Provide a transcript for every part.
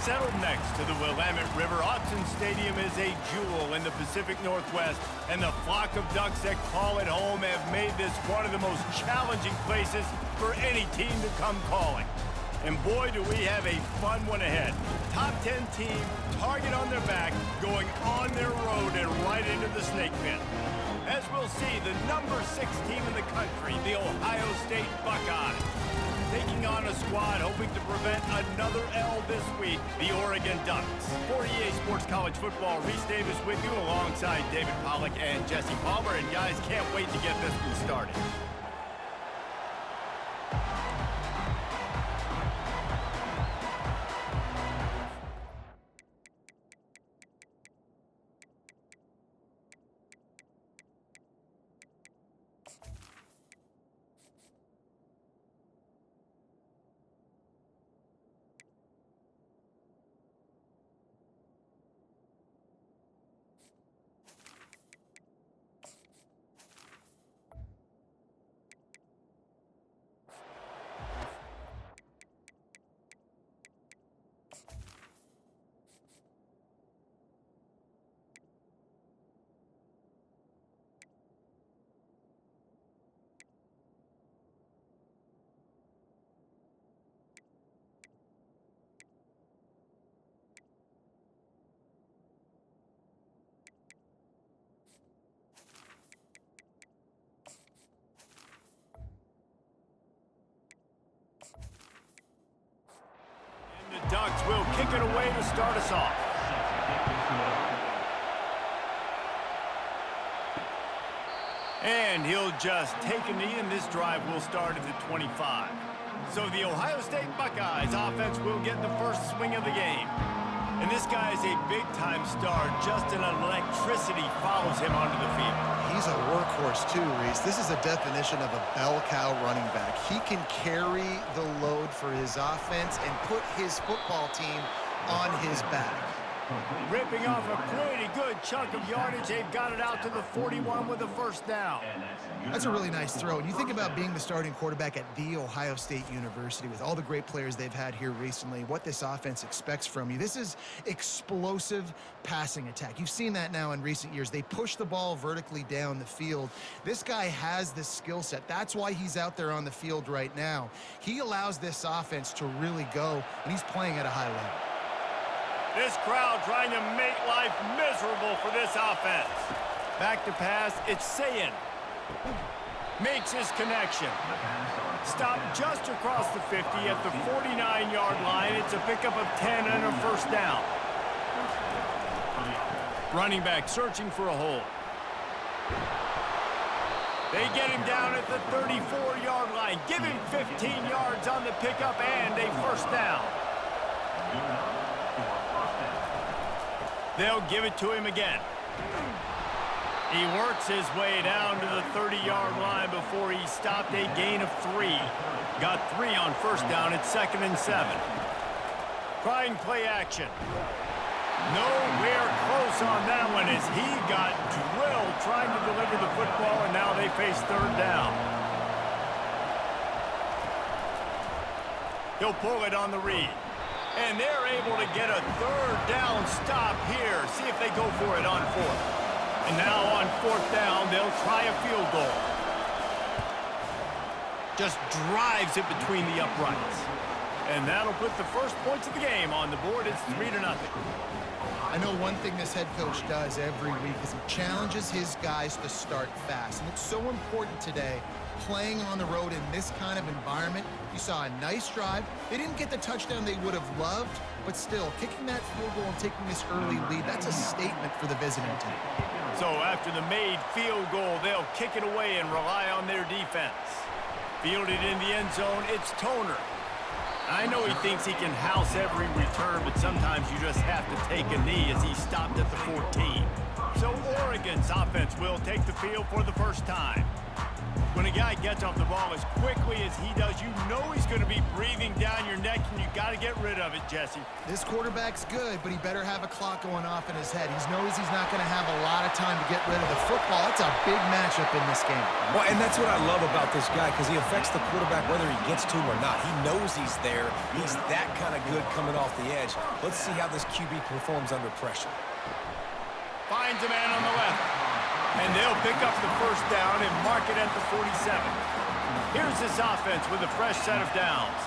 Settled next to the Willamette River, Autzen Stadium is a jewel in the Pacific Northwest, and the flock of Ducks that call it home have made this one of the most challenging places for any team to come calling. And boy, do we have a fun one ahead. Top 10 team, target on their back, going on their road and right into the snake pit. As we'll see, the number 6 team in the country, the Ohio State Buckeyes, taking on a squad hoping to prevent another L this week, the Oregon Ducks. For EA Sports College Football, Reese Davis with you alongside David Pollack and Jesse Palmer. And guys, can't wait to get this one started. The Ducks will kick it away to start us off. And he'll just take a knee, and this drive will start at the 25. So the Ohio State Buckeyes offense will get the first swing of the game. And this guy is a big-time star. Just an electricity follows him onto the field. He's a workhorse too, Reese. This is a definition of a bell cow running back. He can carry the load for his offense and put his football team on his back. Ripping off a pretty good chunk of yardage. They've got it out to the 41 with a first down. That's a really nice throw. And you think about being the starting quarterback at The Ohio State University with all the great players they've had here recently, what this offense expects from you. This is explosive passing attack. You've seen that now in recent years. They push the ball vertically down the field. This guy has this skill set. That's why he's out there on the field right now. He allows this offense to really go, and he's playing at a high level. This crowd trying to make life miserable for this offense. Back to pass, it's Sayin. Makes his connection. Stopped just across the 50 at the 49-yard line. It's a pickup of 10 and a first down. Running back searching for a hole. They get him down at the 34-yard line. Give him 15 yards on the pickup and a first down. They'll give it to him again. He works his way down to the 30-yard line before he stopped, a gain of 3. Got 3 on first down. It's 2nd and 7. Trying play action. Nowhere close on that one as he got drilled trying to deliver the football, and now they face 3rd down. He'll pull it on the read. And they're able to get a 3rd down stop here. See if they go for it on 4th. And now on 4th down, they'll try a field goal. Just drives it between the uprights. And that'll put the first points of the game on the board. It's 3-0. I know one thing this head coach does every week is he challenges his guys to start fast. And it's so important today, playing on the road in this kind of environment. You saw a nice drive. They didn't get the touchdown they would have loved, but still, kicking that field goal and taking this early lead, that's a statement for the visiting team. So after the made field goal, they'll kick it away and rely on their defense. Fielded in the end zone, it's Toner. I know he thinks he can house every return, but sometimes you just have to take a knee as he stopped at the 14. So Oregon's offense will take the field for the first time. When a guy gets off the ball as quickly as he does, you know he's going to be breathing down your neck, and you got to get rid of it, Jesse. This quarterback's good, but he better have a clock going off in his head. He knows he's not going to have a lot of time to get rid of the football. It's a big matchup in this game. Well, and that's what I love about this guy, because he affects the quarterback whether he gets to him or not. He knows he's there. He's that kind of good coming off the edge. Let's see how this QB performs under pressure. Finds a man on the left. And they'll pick up the first down and mark it at the 47. Here's this offense with a fresh set of downs.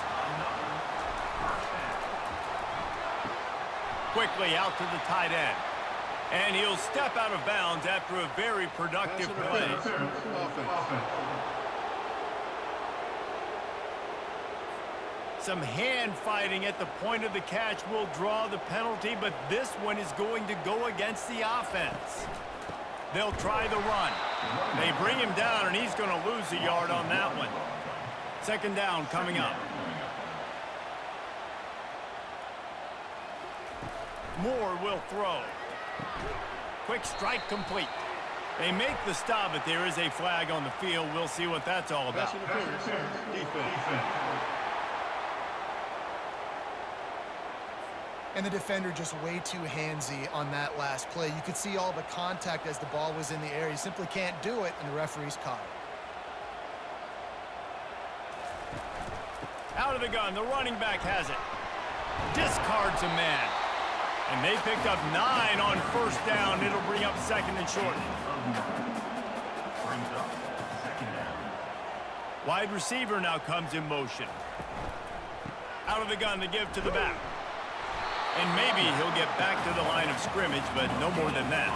Quickly out to the tight end. And he'll step out of bounds after a very productive play. Some hand fighting at the point of the catch will draw the penalty, but this one is going to go against the offense. They'll try the run. They bring him down, and he's going to lose a yard on that one. Second down coming up. Moore will throw. Quick strike complete. They make the stop, but there is a flag on the field. We'll see what that's all about. And the defender just way too handsy on that last play. You could see all the contact as the ball was in the air. He simply can't do it, and the referee's caught it. Out of the gun, the running back has it. Discards a man. And they picked up 9 on first down. It'll bring up second and short. Wide receiver now comes in motion. Out of the gun to give to the back. And maybe he'll get back to the line of scrimmage, but no more than that.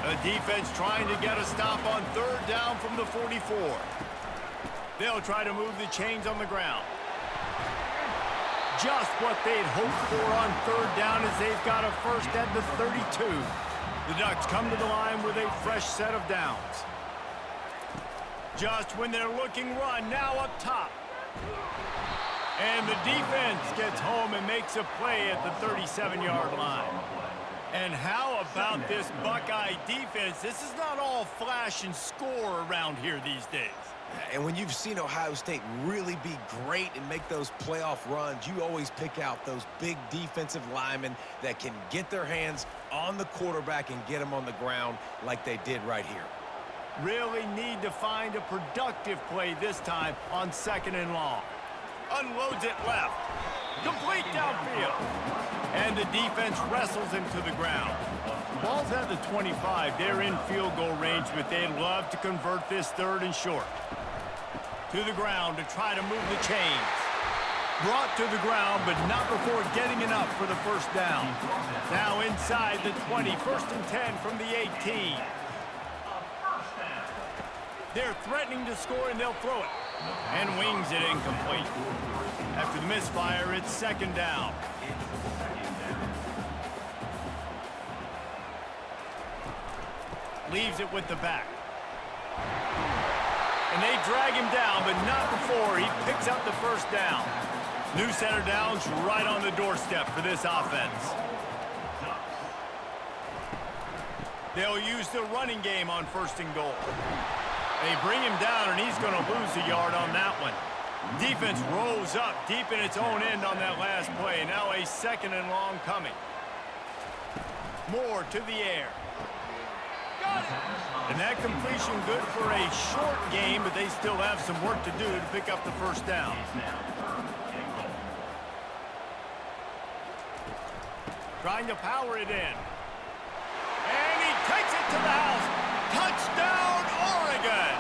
A defense trying to get a stop on third down from the 44. They'll try to move the chains on the ground. Just what they'd hoped for on third down as they've got a first at the 32. The Ducks come to the line with a fresh set of downs. Just when they're looking run, now up top. And the defense gets home and makes a play at the 37-yard line. And how about this Buckeye defense? This is not all flash and score around here these days. And when you've seen Ohio State really be great and make those playoff runs, you always pick out those big defensive linemen that can get their hands on the quarterback and get him on the ground like they did right here. Really need to find a productive play this time on second and long. Unloads it left. Complete downfield. And the defense wrestles him to the ground. Ball's at the 25. They're in field goal range, but they'd love to convert this third and short. To the ground to try to move the chains. Brought to the ground, but not before getting enough for the first down. Now inside the 20, first and 10 from the 18. They're threatening to score, and they'll throw it. And wings it incomplete. After the misfire, it's second down. Leaves it with the back. And they drag him down, but not before he picks up the first down. New set of downs right on the doorstep for this offense. They'll use the running game on first and goal. They bring him down, and he's going to lose a yard on that one. Defense rolls up deep in its own end on that last play. Now a second and long coming. Moore to the air. Got it. And that completion good for a short game, but they still have some work to do to pick up the first down. Trying to power it in. And he takes it to the house. Touchdown, Oregon!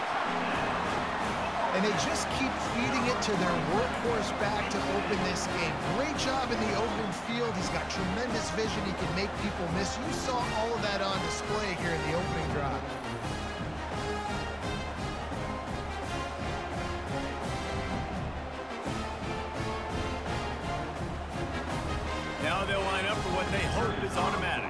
And they just keep feeding it to their workhorse back to open this game. Great job in the open field. He's got tremendous vision. He can make people miss. You saw all of that on display here in the opening drive. Now they'll line up for what they hope is automatic.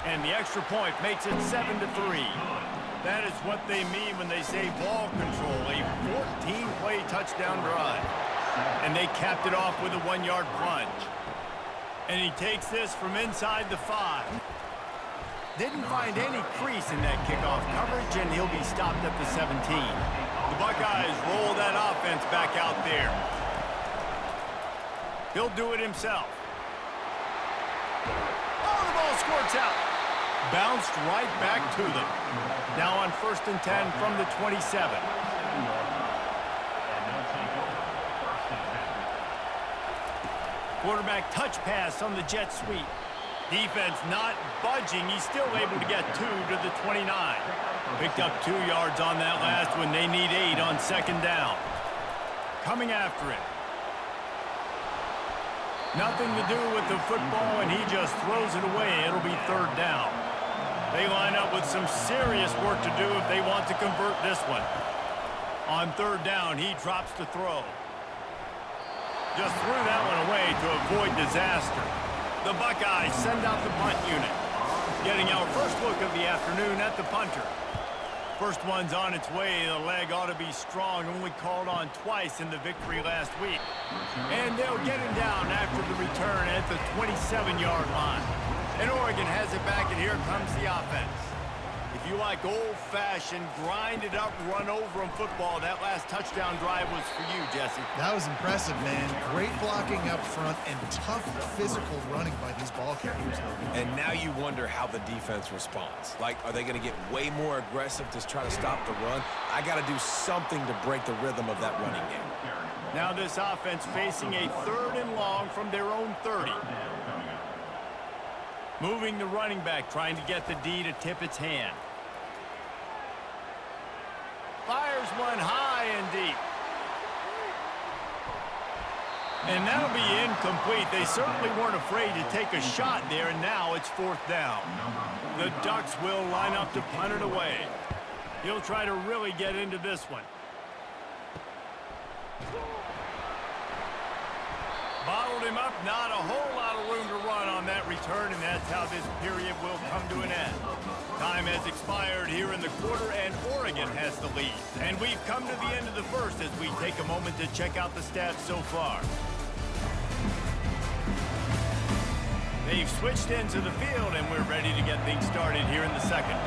And the extra point makes it 7-3. That is what they mean when they say ball control, a 14-play touchdown drive. And they capped it off with a 1-yard plunge. And he takes this from inside the 5. Didn't find any crease in that kickoff coverage, and he'll be stopped at the 17. The Buckeyes roll that offense back out there. He'll do it himself. Oh, the ball squirts out. Bounced right back to them. Now on 1st and 10 from the 27. Quarterback touch pass on the jet sweep. Defense not budging. He's still able to get 2 to the 29. Picked up 2 yards on that last one. They need 8 on 2nd down. Coming after it. Nothing to do with the football, and he just throws it away. It'll be 3rd down. They line up with some serious work to do if they want to convert this one. On 3rd down, he drops the throw. Just threw that one away to avoid disaster. The Buckeyes send out the punt unit. Getting our first look of the afternoon at the punter. First one's on its way. The leg ought to be strong. Only called on twice in the victory last week. And they'll get him down after the return at the 27-yard line. And Oregon has it back, and here comes the offense. If you like old-fashioned, grind-it-up, run-over-'em football, that last touchdown drive was for you, Jesse. That was impressive, man. Great blocking up front and tough physical running by these ball carriers. And now you wonder how the defense responds. Like, are they going to get way more aggressive to try to stop the run? I got to do something to break the rhythm of that running game. Now this offense facing a 3rd and long from their own 30. Moving the running back, trying to get the D to tip its hand. Fires one high and deep. And that'll be incomplete. They certainly weren't afraid to take a shot there, and now it's 4th down. The Ducks will line up to punt it away. He'll try to really get into this one. Bottled him up, not a whole lot of room to run on that return, and that's how this period will come to an end. Time has expired here in the quarter, and Oregon has the lead. And we've come to the end of the first as we take a moment to check out the stats so far. They've switched into the field, and we're ready to get things started here in the second.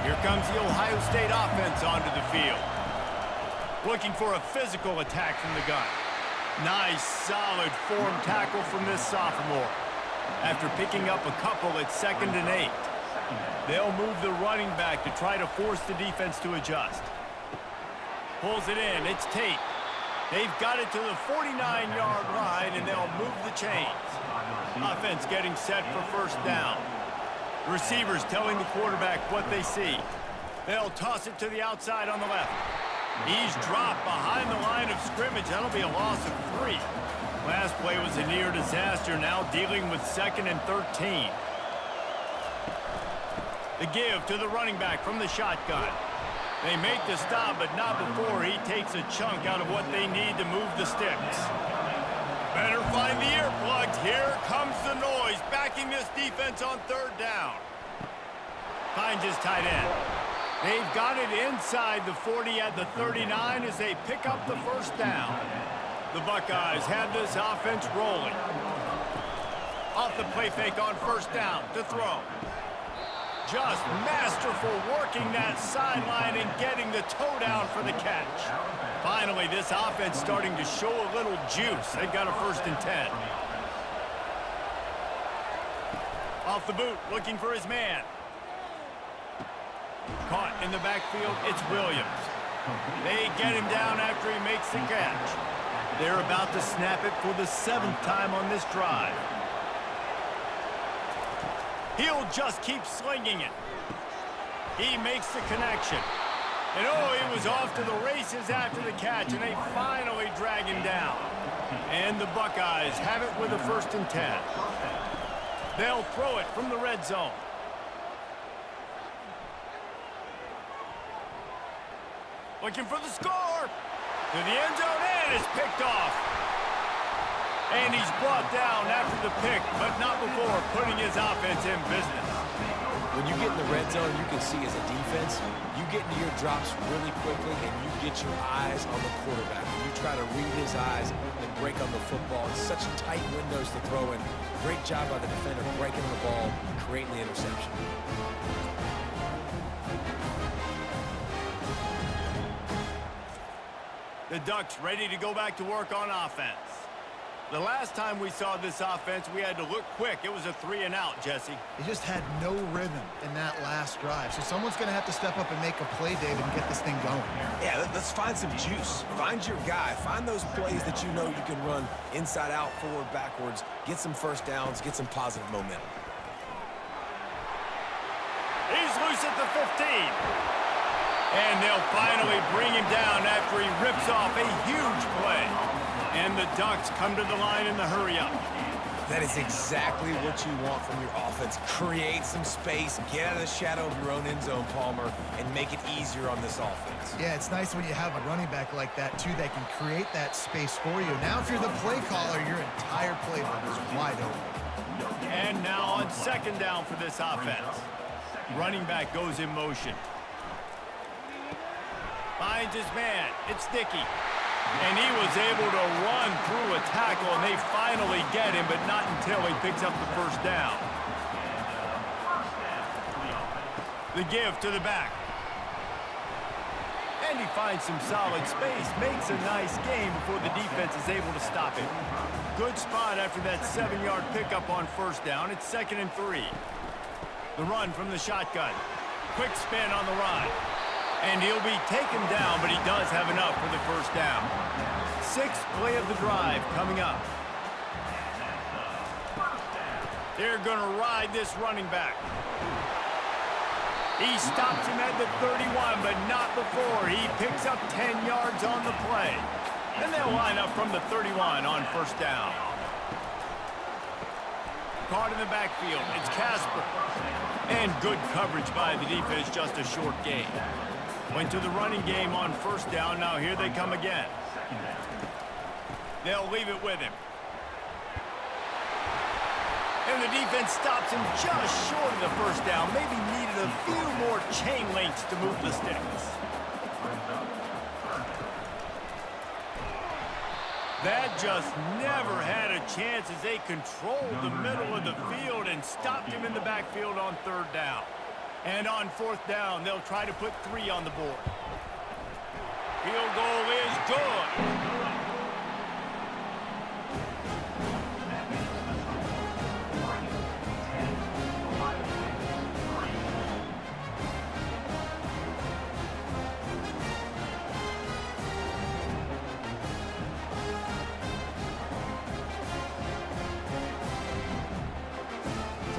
Here comes the Ohio State offense onto the field. Looking for a physical attack from the gun. Nice, solid form tackle from this sophomore. After picking up a couple at 2nd and 8. They'll move the running back to try to force the defense to adjust. Pulls it in. It's Tate. They've got it to the 49-yard line, and they'll move the chains. Offense getting set for 1st down. Receivers telling the quarterback what they see. They'll toss it to the outside on the left. He's dropped behind the line of scrimmage. That'll be a loss of 3. Last play was a near disaster. Now dealing with 2nd and 13. The give to the running back from the shotgun. They make the stop, but not before he takes a chunk out of what they need to move the sticks. Better find the earplugs. Here comes the noise, backing this defense on 3rd down. Finds his tight end. They've got it inside the 40 at the 39 as they pick up the 1st down. The Buckeyes have this offense rolling. Off the play fake on 1st down to throw. Just masterful working that sideline and getting the toe down for the catch. Finally, this offense starting to show a little juice. They've got a 1st and 10. Off the boot, looking for his man. Caught in the backfield, it's Williams. They get him down after he makes the catch. They're about to snap it for the 7th time on this drive. He'll just keep slinging it. He makes the connection. And oh, he was off to the races after the catch, and they finally drag him down. And the Buckeyes have it with a 1st and 10. They'll throw it from the red zone. Looking for the score. To the end zone, and it's picked off. And he's brought down after the pick, but not before putting his offense in business. When you get in the red zone, you can see as a defense, you get into your drops really quickly, and you get your eyes on the quarterback. And you try to read his eyes and break on the football. It's such tight windows to throw in. Great job by the defender breaking the ball, creating the interception. The Ducks ready to go back to work on offense. The last time we saw this offense, we had to look quick. It was a 3-and-out, Jesse. They just had no rhythm in that last drive. So someone's going to have to step up and make a play, David, and get this thing going. Yeah, let's find some juice. Find your guy. Find those plays that you know you can run inside out, forward, backwards. Get some first downs. Get some positive momentum. He's loose at the 15. And they'll finally bring him down after he rips off a huge play. And the Ducks come to the line in the hurry-up. That is exactly what you want from your offense. Create some space, get out of the shadow of your own end zone, Palmer, and make it easier on this offense. Yeah, it's nice when you have a running back like that, too, that can create that space for you. Now, if you're the play caller, your entire playbook is wide open. And now on second down for this offense. Running back goes in motion. Finds his man. It's Dickey. And he was able to run through a tackle, and they finally get him, but not until he picks up the first down. The give to the back. And he finds some solid space, makes a nice game before the defense is able to stop him. Good spot after that 7-yard pickup on first down. It's 2nd and 3. The run from the shotgun. Quick spin on the run. And he'll be taken down, but he does have enough for the first down. 6th play of the drive coming up. They're going to ride this running back. He stops him at the 31, but not before. He picks up 10 yards on the play. And they'll line up from the 31 on first down. Caught in the backfield. It's Casper. And good coverage by the defense, just a short gain. Went to the running game on first down. Now here they come again. They'll leave it with him. And the defense stops him just short of the first down. Maybe needed a few more chain links to move the sticks. That just never had a chance as they controlled the middle of the field and stopped him in the backfield on third down. And on fourth down, they'll try to put 3 on the board. Field goal is good.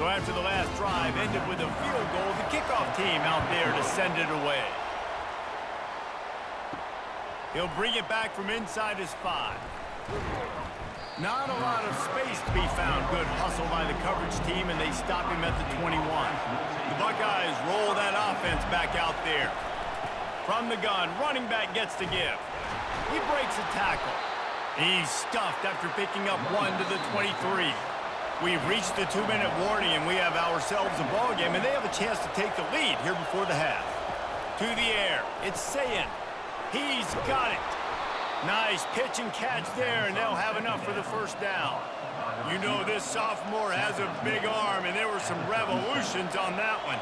So after the last drive ended with a field goal, the kickoff team out there to send it away. He'll bring it back from inside his 5. Not a lot of space to be found. Good hustle by the coverage team, and they stop him at the 21. The Buckeyes roll that offense back out there. From the gun, running back gets to give. He breaks a tackle. He's stuffed after picking up 1 to the 23. We've reached the 2-minute warning, and we have ourselves a ball game, and they have a chance to take the lead here before the half. To the air, it's Sayin. He's got it. Nice pitch and catch there, and they'll have enough for the first down. You know this sophomore has a big arm, and there were some revolutions on that one.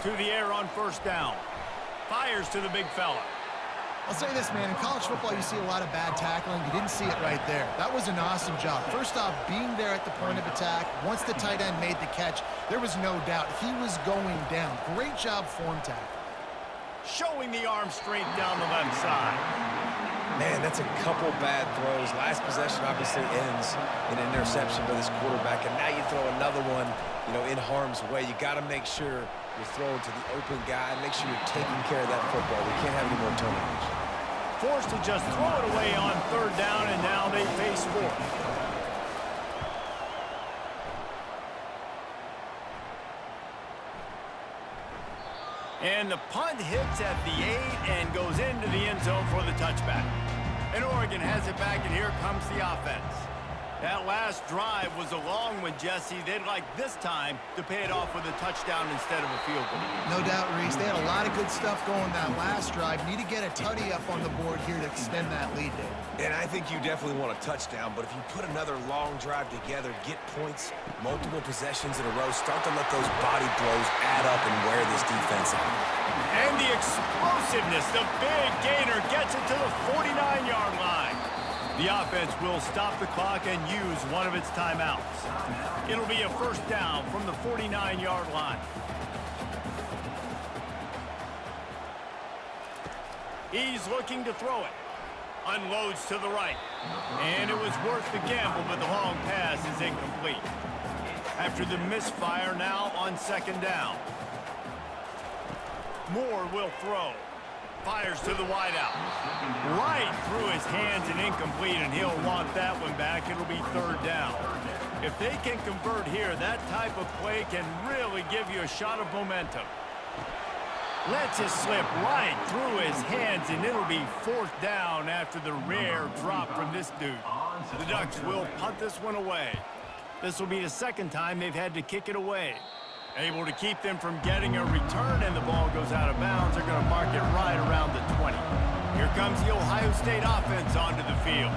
To the air on first down. Fires to the big fella. I'll say this, man. In college football, you see a lot of bad tackling. You didn't see it right there. That was an awesome job. First off, being there at the point of attack. Once the tight end made the catch, there was no doubt he was going down. Great job form tackle. Showing the arm strength down the left side. Man, that's a couple bad throws. Last possession obviously ends in an interception by this quarterback, and now you throw another one, in harm's way. You got to make sure you're throwing to the open guy. Make sure you're taking care of that football. We can't have any more turnovers. Forced to just throw it away on third down, and now they face 4th. And the punt hits at the 8 and goes into the end zone for the touchback. And Oregon has it back, and here comes the offense. That last drive was a long one, Jesse. They'd like this time to pay it off with a touchdown instead of a field goal. No doubt, Reese. They had a lot of good stuff going that last drive. Need to get a tutty up on the board here to extend that lead, Dave. And I think you definitely want a touchdown, but if you put another long drive together, get points, multiple possessions in a row, start to let those body blows add up and wear this defense out. And the explosiveness, the big gainer gets it to the 49-yard line. The offense will stop the clock and use one of its timeouts. It'll be a first down from the 49-yard line. He's looking to throw it. Unloads to the right. And it was worth the gamble, but the long pass is incomplete. After the misfire, now on second down. Moore will throw. Fires to the wideout. Right through his hands and incomplete, and he'll want that one back. It'll be third down. If they can convert here, that type of play can really give you a shot of momentum. Lets it slip right through his hands, and it'll be fourth down after the rare drop from this dude. The Ducks will punt this one away. This will be the second time they've had to kick it away. Able to keep them from getting a return, and the ball goes out of bounds. They're going to mark it right around the 20. Here comes the Ohio State offense onto the field.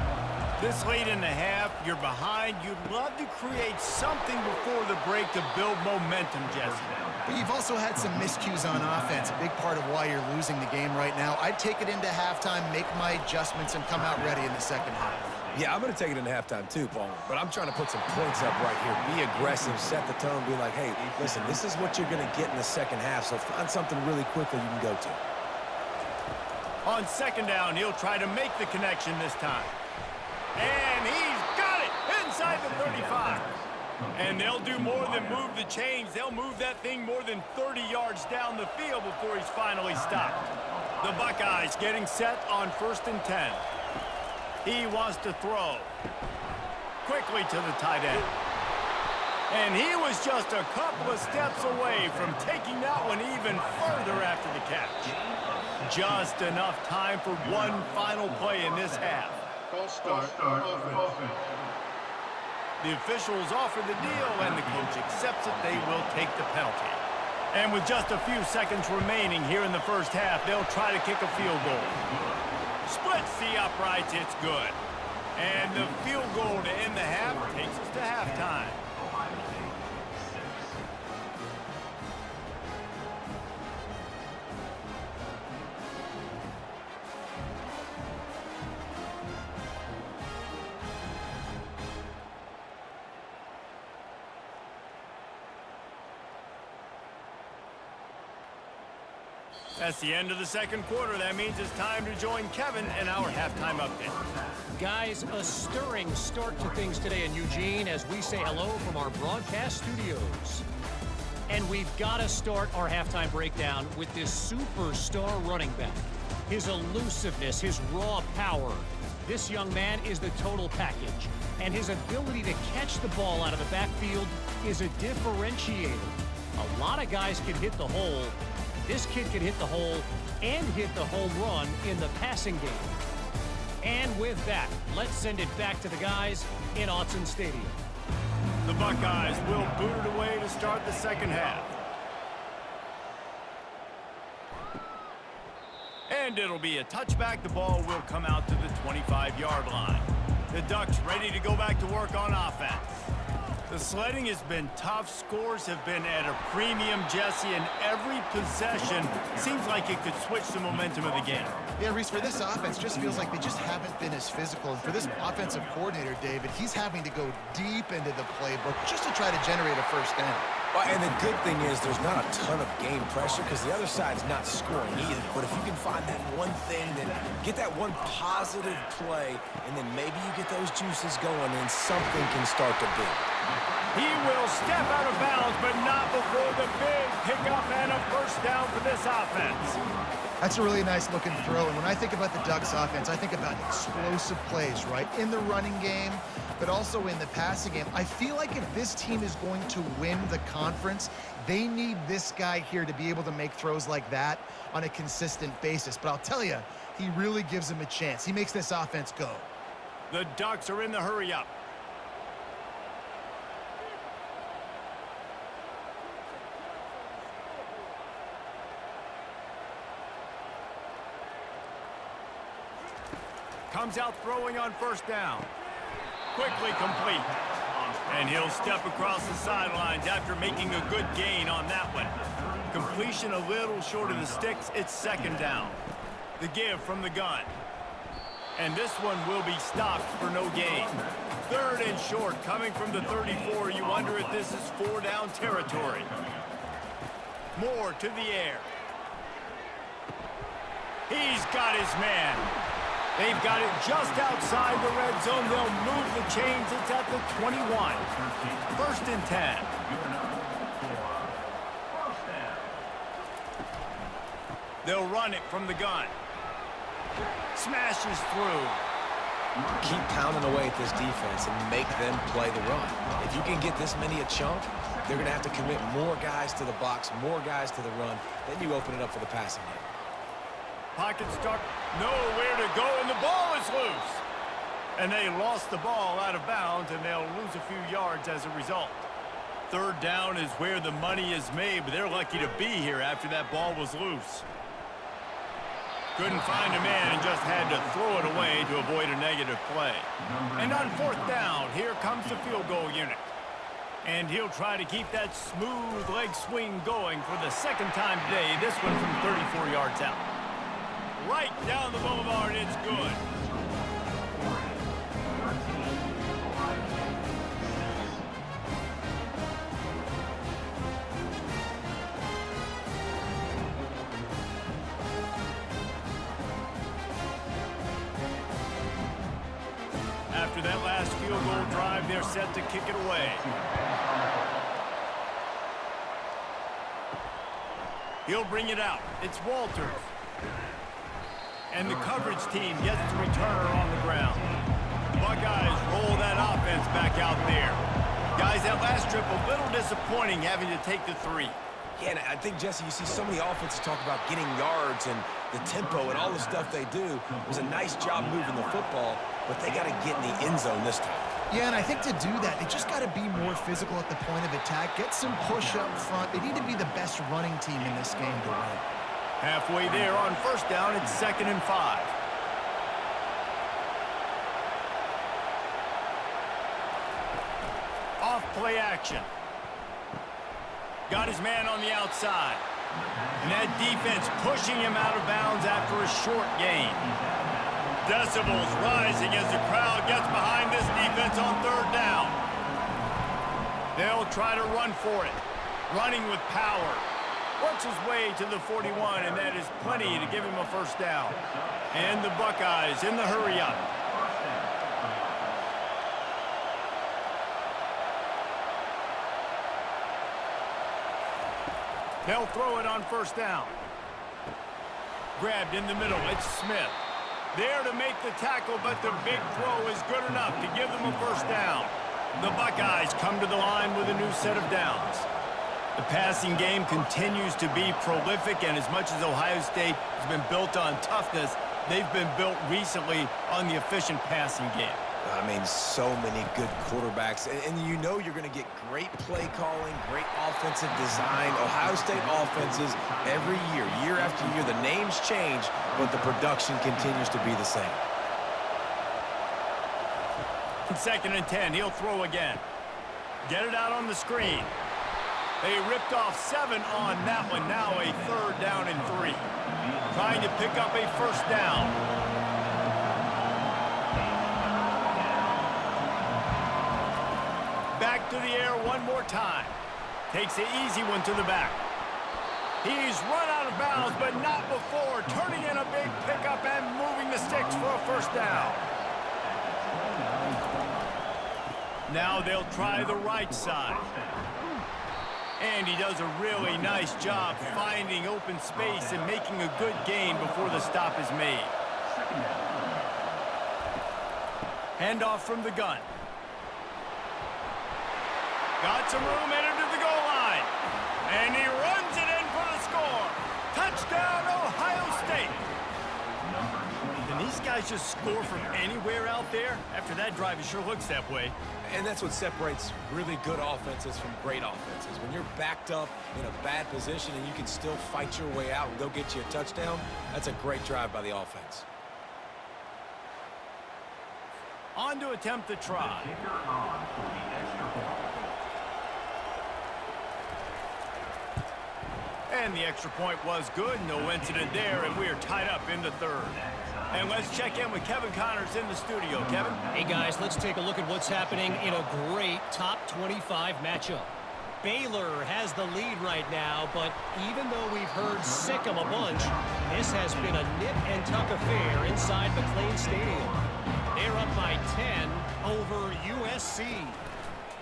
This late in the half, you're behind. You'd love to create something before the break to build momentum, Jesse. But you've also had some miscues on offense, a big part of why you're losing the game right now. I'd take it into halftime, make my adjustments, and come out ready in the second half. Yeah, I'm going to take it into halftime too, Paul. But I'm trying to put some points up right here. Be aggressive, set the tone, be like, hey, listen, this is what you're going to get in the second half, so find something really quickly you can go to. On second down, he'll try to make the connection this time. And he's got it inside the 35. And they'll do more than move the chains. They'll move that thing more than 30 yards down the field before he's finally stopped. The Buckeyes getting set on 1st and 10. He wants to throw. Quickly to the tight end. And he was just a couple of steps away from taking that one even further after the catch. Just enough time for one final play in this half. Start offense. The officials offer the deal, and the coach accepts it. They will take the penalty. And with just a few seconds remaining here in the first half, they'll try to kick a field goal. Splits the uprights, it's good. And the field goal to end the half takes us to halftime. That's the end of the second quarter. That means it's time to join Kevin in our halftime update. Guys, a stirring start to things today in Eugene as we say hello from our broadcast studios. And we've got to start our halftime breakdown with this superstar running back. His elusiveness, his raw power. This young man is the total package. And his ability to catch the ball out of the backfield is a differentiator. A lot of guys can hit the hole. This kid can hit the hole and hit the home run in the passing game. And with that, let's send it back to the guys in Autzen Stadium. The Buckeyes will boot it away to start the second half. And it'll be a touchback. The ball will come out to the 25-yard line. The Ducks ready to go back to work on offense. The sledding has been tough. Scores have been at a premium, Jesse, and every possession seems like it could switch the momentum of the game. Yeah, Reese, for this offense, just feels like they just haven't been as physical. And for this offensive coordinator, David, he's having to go deep into the playbook just to try to generate a first down. Well, and the good thing is there's not a ton of game pressure because the other side's not scoring either. But if you can find that one thing, then get that one positive play, and then maybe you get those juices going and something can start to build. He will step out of bounds, but not before the big pickup and a first down for this offense. That's a really nice looking throw. And when I think about the Ducks offense, I think about explosive plays, right? In the running game, but also in the passing game. I feel like if this team is going to win the conference, they need this guy here to be able to make throws like that on a consistent basis. But I'll tell you, he really gives them a chance. He makes this offense go. The Ducks are in the hurry up. Comes out throwing on first down. Quickly complete. And he'll step across the sidelines after making a good gain on that one. Completion a little short of the sticks. It's second down. The give from the gun. And this one will be stopped for no gain. Third and short coming from the 34. You wonder if this is 4-down territory. Moore to the air. He's got his man. They've got it just outside the red zone. They'll move the chains. It's at the 21. First and 10. They'll run it from the gun. Smashes through. Keep pounding away at this defense and make them play the run. If you can get this many a chunk, they're going to have to commit more guys to the box, more guys to the run. Then you open it up for the passing game. Pocket stuck, nowhere to go, and the ball is loose. And they lost the ball out of bounds, and they'll lose a few yards as a result. Third down is where the money is made, but they're lucky to be here after that ball was loose. Couldn't find a man and just had to throw it away to avoid a negative play. And on fourth down, here comes the field goal unit. And he'll try to keep that smooth leg swing going for the second time today, this one from 34 yards out. Right down the boulevard, it's good. After that last field goal drive, they're set to kick it away. He'll bring it out. It's Walters. And the coverage team gets the returner on the ground. Buckeyes roll that offense back out there. Guys, that last trip a little disappointing having to take the 3. Yeah, and I think, Jesse, you see so many offenses talk about getting yards and the tempo and all the stuff they do. It was a nice job moving the football, but they got to get in the end zone this time. Yeah, and I think to do that, they just got to be more physical at the point of attack, get some push up front. They need to be the best running team in this game to win. Halfway there on first down, it's 2nd and 5. Off play action. Got his man on the outside. And that defense pushing him out of bounds after a short gain. Decibels rising as the crowd gets behind this defense on third down. They'll try to run for it. Running with power. Works his way to the 41, and that is plenty to give him a first down. And the Buckeyes in the hurry-up. They'll throw it on first down. Grabbed in the middle. It's Smith. There to make the tackle, but the big throw is good enough to give them a first down. The Buckeyes come to the line with a new set of downs. The passing game continues to be prolific, and as much as Ohio State has been built on toughness, they've been built recently on the efficient passing game. I mean, so many good quarterbacks, and you know you're going to get great play calling, great offensive design. Ohio State offenses every year, year after year, the names change, but the production continues to be the same. 2nd and 10, he'll throw again. Get it out on the screen. They ripped off 7 on that one. Now a 3rd down and 3. Trying to pick up a first down. Back to the air one more time. Takes the easy one to the back. He's run out of bounds, but not before. Turning in a big pickup and moving the sticks for a first down. Now they'll try the right side. And he does a really nice job finding open space and making a good gain before the stop is made. Handoff from the gun. Got some room headed to the goal line. And he runs it in for the score. Touchdown, Ohio State. Can these guys just score from anywhere out there? After that drive, it sure looks that way. And that's what separates really good offenses from great offenses. When you're backed up in a bad position and you can still fight your way out and go get you a touchdown, that's a great drive by the offense. On to attempt the try. And the extra point was good. No incident there, and we are tied up in the third. And let's check in with Kevin Connors in the studio. Kevin? Hey, guys, let's take a look at what's happening in a great top 25 matchup. Baylor has the lead right now, but even though we've heard sick 'em a bunch, this has been a nip-and-tuck affair inside McLean Stadium. They're up by 10 over USC.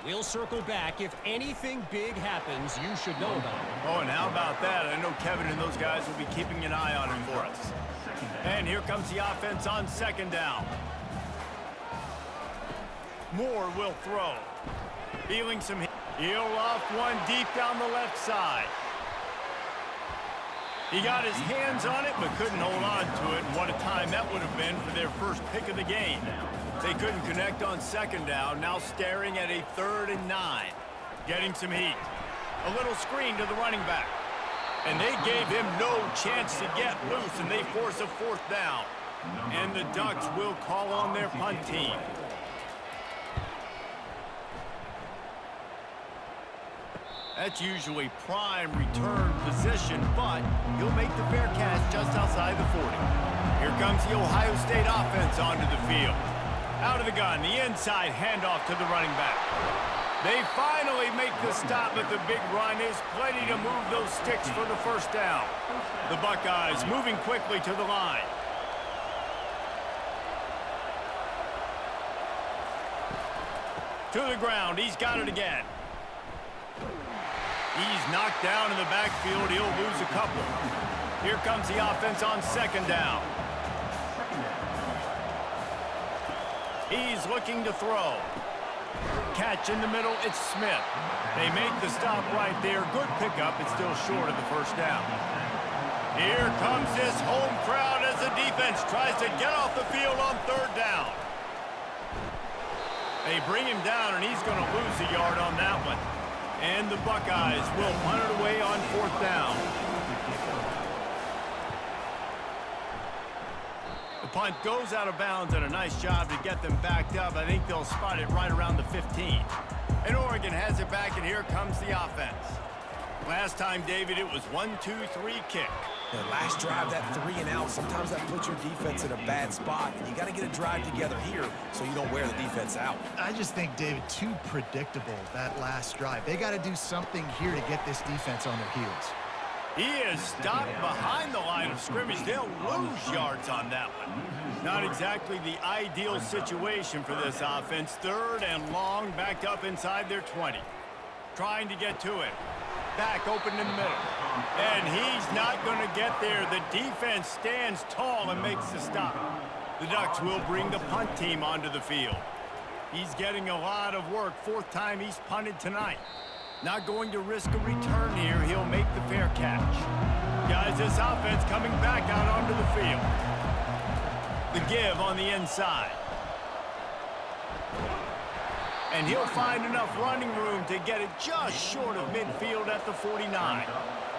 We'll circle back. If anything big happens, you should know about it. Oh, and how about that? I know Kevin and those guys will be keeping an eye on him for us. And here comes the offense on second down. Moore will throw. Feeling some hit. He'll off one deep down the left side. He got his hands on it, but couldn't hold on to it. And what a time that would have been for their first pick of the game. They couldn't connect on second down. Now staring at a 3rd and 9. Getting some heat. A little screen to the running back. And they gave him no chance to get loose, and they force a 4th down. And the Ducks will call on their punt team. That's usually prime return position, but he'll make the fair catch just outside the 40. Here comes the Ohio State offense onto the field. Out of the gun, the inside handoff to the running back. They finally make the stop, but the big run is plenty to move those sticks for the 1st down. The Buckeyes moving quickly to the line. To the ground, he's got it again. He's knocked down in the backfield. He'll lose a couple. Here comes the offense on second down. He's looking to throw. Catch in the middle, it's Smith. They make the stop right there. Good pickup, it's still short of the 1st down. Here comes this home crowd as the defense tries to get off the field on 3rd down. They bring him down, and he's going to lose a yard on that one. And the Buckeyes will punt it away on 4th down. The punt goes out of bounds, and a nice job to get them backed up. I think they'll spot it right around the 15. And Oregon has it back, and here comes the offense. Last time, David, it was 1-2-3 kick. The last drive, that 3 and out, sometimes that puts your defense in a bad spot. And you got to get a drive together here so you don't wear the defense out. I just think, David, too predictable, that last drive. They got to do something here to get this defense on their heels. He is stopped behind the line of scrimmage. They'll lose yards on that one. Not exactly the ideal situation for this offense. 3rd and long, backed up inside their 20. Trying to get to it. Back open in the middle. And he's not going to get there. The defense stands tall and makes the stop. The Ducks will bring the punt team onto the field. He's getting a lot of work. 4th time he's punted tonight. Not going to risk a return here. He'll make the fair catch. Guys, this offense coming back out onto the field. The give on the inside. And he'll find enough running room to get it just short of midfield at the 49.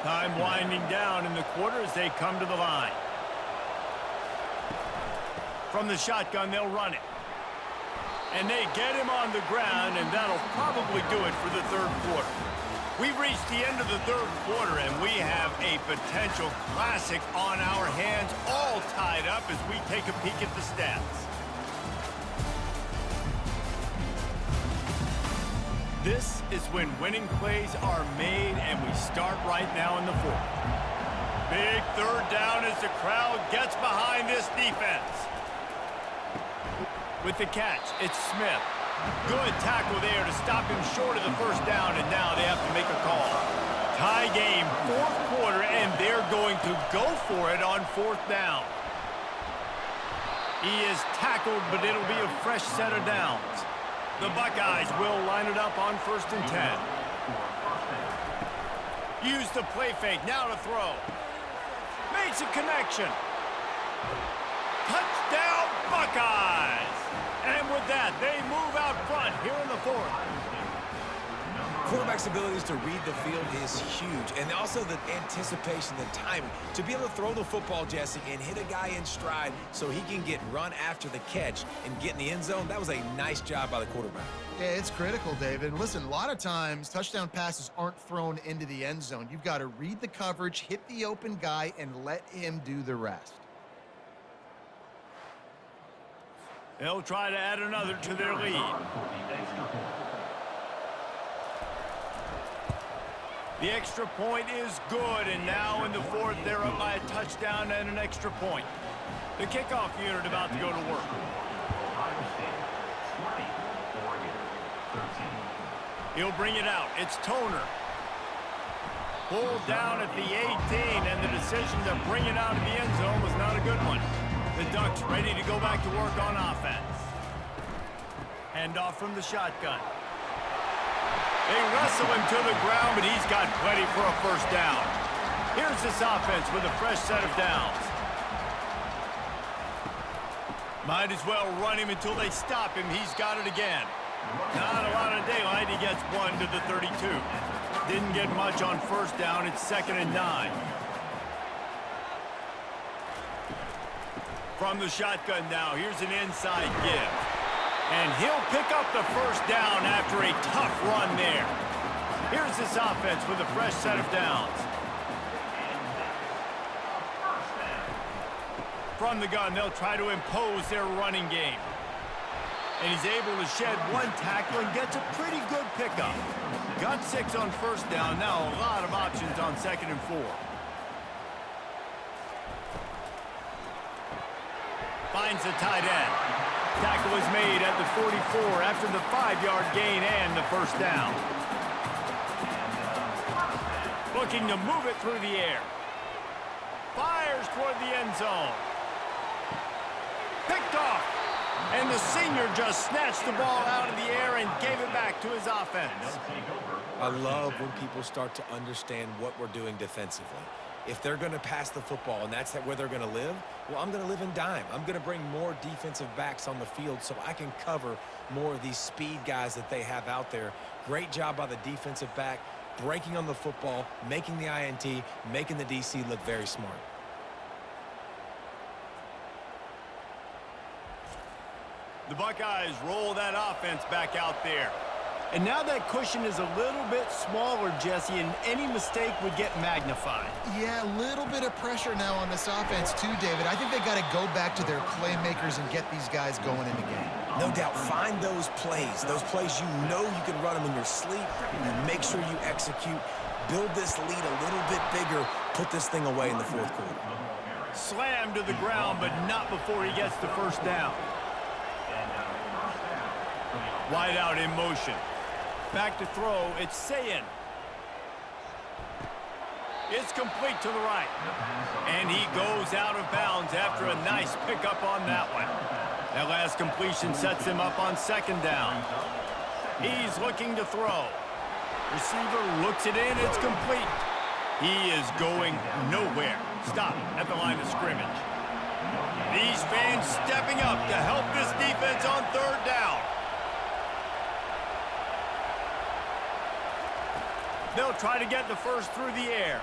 Time winding down in the quarter as they come to the line. From the shotgun, they'll run it. And they get him on the ground, and that'll probably do it for the 3rd quarter. We've reached the end of the 3rd quarter, and we have a potential classic on our hands, all tied up as we take a peek at the stats. This is when winning plays are made, and we start right now in the 4th. Big 3rd down as the crowd gets behind this defense. With the catch, it's Smith. Good tackle there to stop him short of the 1st down, and now they have to make a call. Tie game, 4th quarter, and they're going to go for it on 4th down. He is tackled, but it'll be a fresh set of downs. The Buckeyes will line it up on 1st and 10. Use the play fake, now to throw. Makes a connection. Touchdown, Buckeyes! And with that, they move out front here in the 4th. quarterback's abilities to read the field is huge, and also the anticipation, the timing. To be able to throw the football, Jesse, and hit a guy in stride so he can get run after the catch and get in the end zone, that was a nice job by the quarterback. Yeah, it's critical, David. Listen, a lot of times touchdown passes aren't thrown into the end zone. You've got to read the coverage, hit the open guy, and let him do the rest. They'll try to add another to their lead. The extra point is good, and now in the fourth, they're up by a touchdown and an extra point. The kickoff unit about to go to work. He'll bring it out. It's Toner. Pulled down at the 18, and the decision to bring it out of the end zone was not a good one. The Ducks ready to go back to work on offense. Handoff from the shotgun. They wrestle him to the ground, but he's got plenty for a first down. Here's this offense with a fresh set of downs. Might as well run him until they stop him. He's got it again. Not a lot of daylight. He gets 1 to the 32. Didn't get much on first down. It's 2nd and 9. From the shotgun now, here's an inside give. And he'll pick up the first down after a tough run there. Here's this offense with a fresh set of downs. From the gun, they'll try to impose their running game. And he's able to shed 1 tackle and gets a pretty good pickup. Got 6 on first down. Now a lot of options on 2nd and 4. Finds the tight end. Tackle is made at the 44 after the 5-yard gain and the first down. Looking to move it through the air. Fires toward the end zone. Picked off. And the senior just snatched the ball out of the air and gave it back to his offense. I love when people start to understand what we're doing defensively. If they're going to pass the football and that's where they're going to live, well, I'm going to live in dime. I'm going to bring more defensive backs on the field so I can cover more of these speed guys that they have out there. Great job by the defensive back, breaking on the football, making the INT, making the DC look very smart. The Buckeyes roll that offense back out there. And now that cushion is a little bit smaller, Jesse, and any mistake would get magnified. Yeah, a little bit of pressure now on this offense too, David. I think they got to go back to their playmakers and get these guys going in the game. No doubt, find those plays you know you can run them in your sleep. You make sure you execute. Build this lead a little bit bigger. Put this thing away in the fourth quarter. Slammed to the ground, but not before he gets the first down. Wide out in motion. Back to throw, it's Sayin. It's complete to the right. And he goes out of bounds after a nice pickup on that one. That last completion sets him up on 2nd down. He's looking to throw. Receiver looks it in, it's complete. He is going nowhere. Stop at the line of scrimmage. These fans stepping up to help this defense on 3rd down. They'll try to get the first through the air.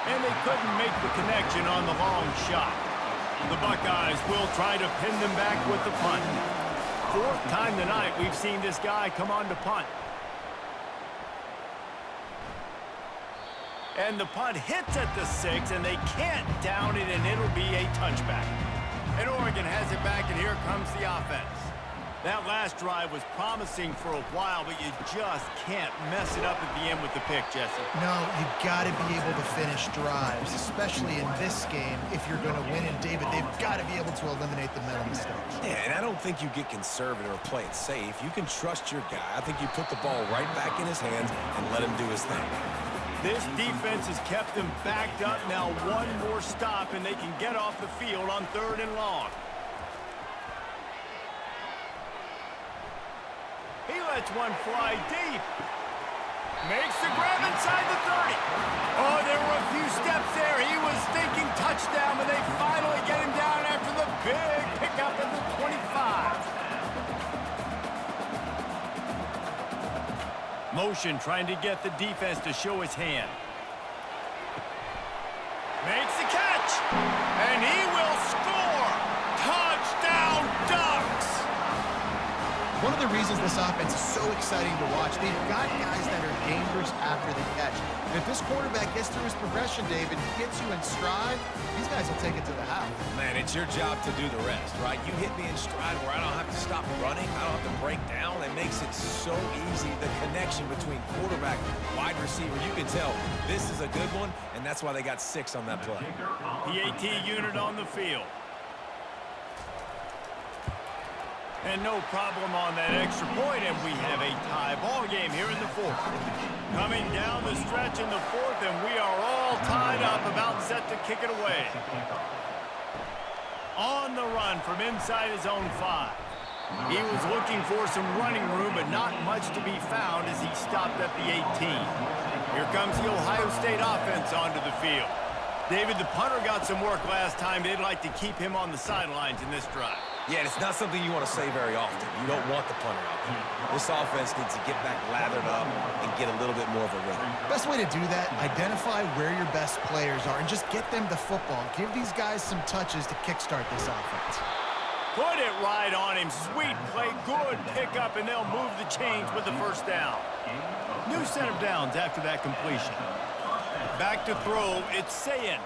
And they couldn't make the connection on the long shot. The Buckeyes will try to pin them back with the punt. 4th time tonight we've seen this guy come on to punt. And the punt hits at the 6, and they can't down it, and it'll be a touchback. And Oregon has it back, and here comes the offense. That last drive was promising for a while, but you just can't mess it up at the end with the pick, Jesse. No, you got to be able to finish drives, especially in this game. If you're going to win, and David, they've got to be able to eliminate the mental mistakes. Yeah, and I don't think you get conservative or play it safe. You can trust your guy. I think you put the ball right back in his hands and let him do his thing. This defense has kept them backed up. Now 1 more stop, and they can get off the field on 3rd and long. He lets one fly deep. Makes the grab inside the 30. Oh, there were a few steps there. He was thinking touchdown, but they finally get him down after the big pickup at the 25. Motion trying to get the defense to show his hand. Makes the catch. And he will score. Touchdown Ducks. One of the reasons this offense is so exciting to watch, they've got guys that are dangerous after the catch. And if this quarterback gets through his progression, David, gets you in stride, these guys will take it to the house. Man, it's your job to do the rest, right? You hit me in stride where I don't have to stop running. I don't have to break down. It makes it so easy. The connection between quarterback, wide receiver, you can tell this is a good one, and that's why they got 6 on that play. PAT unit on the field. And no problem on that extra point, and we have a tie ball game here in the 4th. Coming down the stretch in the 4th, and we are all tied up, about set to kick it away. On the run from inside his own 5. He was looking for some running room, but not much to be found as he stopped at the 18. Here comes the Ohio State offense onto the field. David, the punter got some work last time. They'd like to keep him on the sidelines in this drive. Yeah, it's not something you want to say very often. You don't want the punter out there. This offense needs to get back lathered up and get a little bit more of a rhythm. Best way to do that, identify where your best players are and just get them the football. Give these guys some touches to kickstart this offense. Put it right on him. Sweet play, good pickup, and they'll move the chains with the first down. New set of downs after that completion. Back to throw, it's Sayin.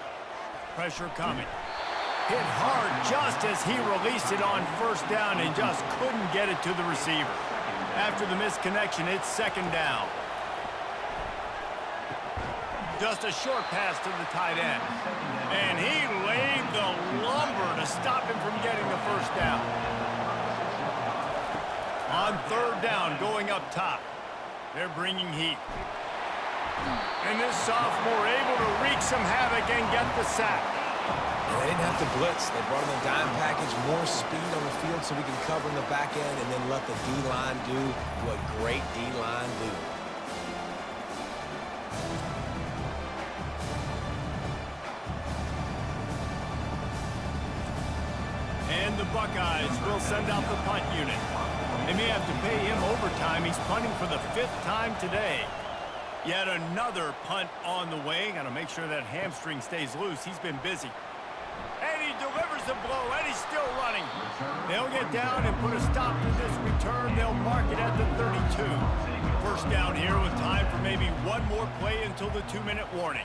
Pressure coming. Hit hard just as he released it on first down and just couldn't get it to the receiver. After the misconnection, it's 2nd down. Just a short pass to the tight end. And he laid the lumber to stop him from getting the first down. On 3rd down, going up top. They're bringing heat. And this sophomore able to wreak some havoc and get the sack. They didn't have to blitz. They brought in the dime package, more speed on the field so we can cover in the back end and then let the D-line do what great D-line do. And the Buckeyes will send out the punt unit. They may have to pay him overtime. He's punting for the 5th time today. Yet another punt on the way. Got to make sure that hamstring stays loose. He's been busy. And he delivers the blow, and he's still running. They'll get down and put a stop to this return. They'll mark it at the 32. First down here with time for maybe one more play until the 2-minute warning.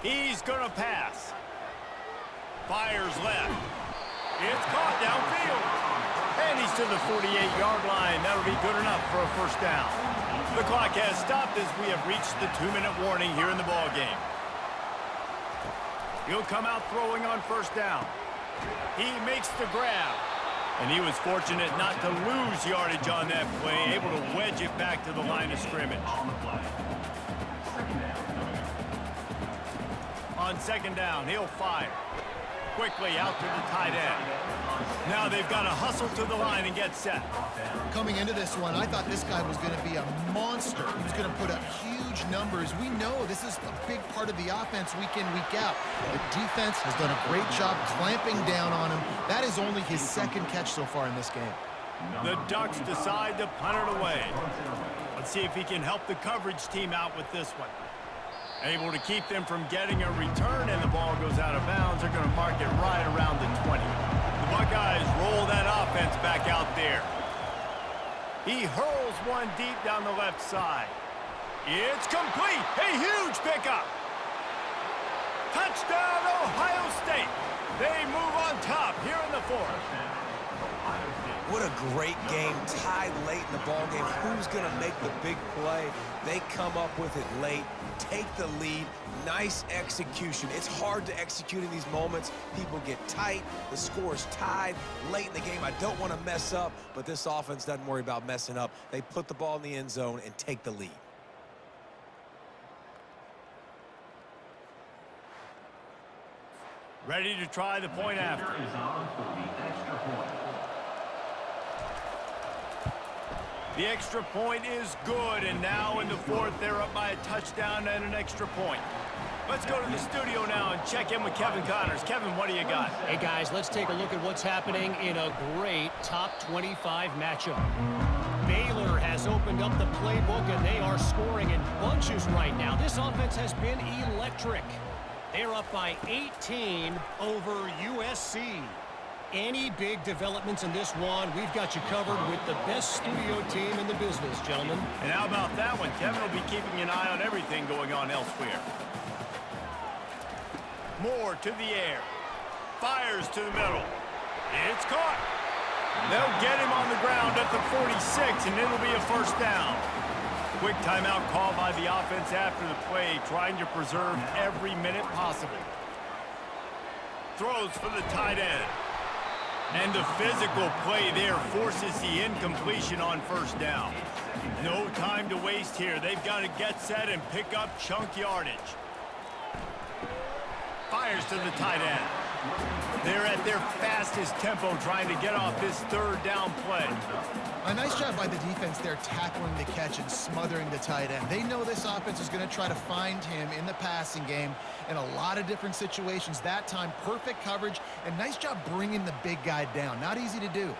He's going to pass. Fires left. It's caught downfield. And he's to the 48-yard line. That'll be good enough for a first down. The clock has stopped as we have reached the 2-minute warning here in the ballgame. He'll come out throwing on first down. He makes the grab. And he was fortunate not to lose yardage on that play, able to wedge it back to the line of scrimmage. On 2nd down, he'll fire. Quickly out to the tight end. Now they've got to hustle to the line and get set. Coming into this one, I thought this guy was going to be a monster. He was going to put up huge numbers. We know this is a big part of the offense week in, week out. The defense has done a great job clamping down on him. That is only his 2nd catch so far in this game. The Ducks decide to punt it away. Let's see if he can help the coverage team out with this one. Able to keep them from getting a return, and the ball goes out of bounds. They're going to mark it right around the 20. The Buckeyes roll that offense back out there. He hurls one deep down the left side. It's complete. A huge pickup. Touchdown, Ohio State. They move on top here in the 4th. What a great game, tied late in the ball game. Who's going to make the big play? They come up with it late, take the lead. Nice execution. It's hard to execute in these moments. People get tight. The score's tied late in the game. I don't want to mess up, but this offense doesn't worry about messing up. They put the ball in the end zone and take the lead. Ready to try the point after. The extra point is good, and now in the 4th, they're up by a touchdown and an extra point. Let's go to the studio now and check in with Kevin Connors. Kevin, what do you got? Hey, guys, let's take a look at what's happening in a great top 25 matchup. Baylor has has opened up the playbook, and they are scoring in bunches right now. This offense has been electric. They're up by 18 over USC. Any big developments in this one, we've got you covered with the best studio team in the business, gentlemen. And how about that one? Kevin will be keeping an eye on everything going on elsewhere. Moore to the air. Fires to the middle. It's caught. They'll get him on the ground at the 46, and it'll be a first down. Quick timeout call by the offense after the play, trying to preserve every minute possible. Throws for the tight end. And the physical play there forces the incompletion on first down. No time to waste here. They've got to get set and pick up chunk yardage. Fires to the tight end. They're at their fastest tempo trying to get off this third down play. A nice job by the defense there tackling the catch and smothering the tight end. They know this offense is going to try to find him in the passing game in a lot of different situations. That time, perfect coverage, and nice job bringing the big guy down. Not easy to do.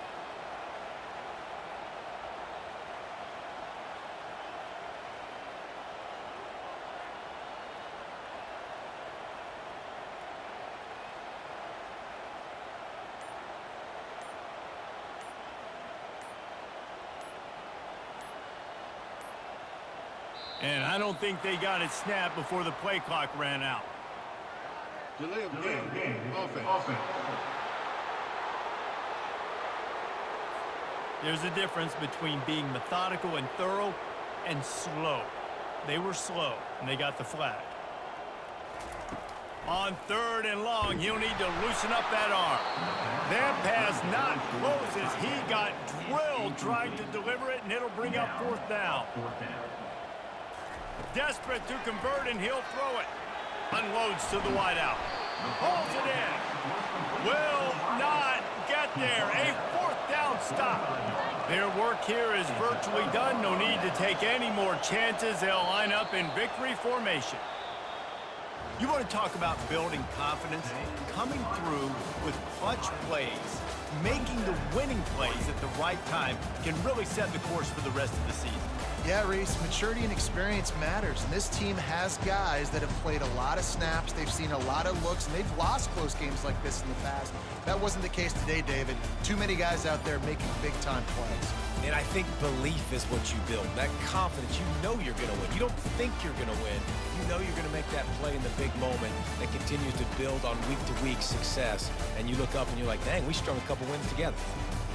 And I don't think they got it snapped before the play clock ran out. Delay of game. Offense. There's a difference between being methodical and thorough and slow. They were slow, and they got the flag. On third and long, he'll need to loosen up that arm. That pass not closes. He got drilled trying to deliver it, and it'll bring up fourth down. Desperate to convert, and he'll throw it. Unloads to the wideout. Holds it in. Will not get there. A fourth down stop. Their work here is virtually done. No need to take any more chances. They'll line up in victory formation. You want to talk about building confidence? Coming through with clutch plays, making the winning plays at the right time can really set the course for the rest of the season. Yeah, Reese, maturity and experience matters, and this team has guys that have played a lot of snaps, they've seen a lot of looks, and they've lost close games like this in the past. That wasn't the case today, David. Too many guys out there making big-time plays. And I think belief is what you build. That confidence, you know you're going to win. You don't think you're going to win. You know you're going to make that play in the big moment that continues to build on week-to-week success. And you look up and you're like, dang, we strung a couple wins together.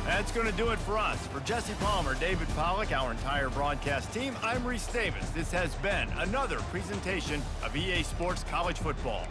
That's going to do it for us. For Jesse Palmer, David Pollack, our entire broadcast team, I'm Reese Davis. This has been another presentation of EA Sports College Football.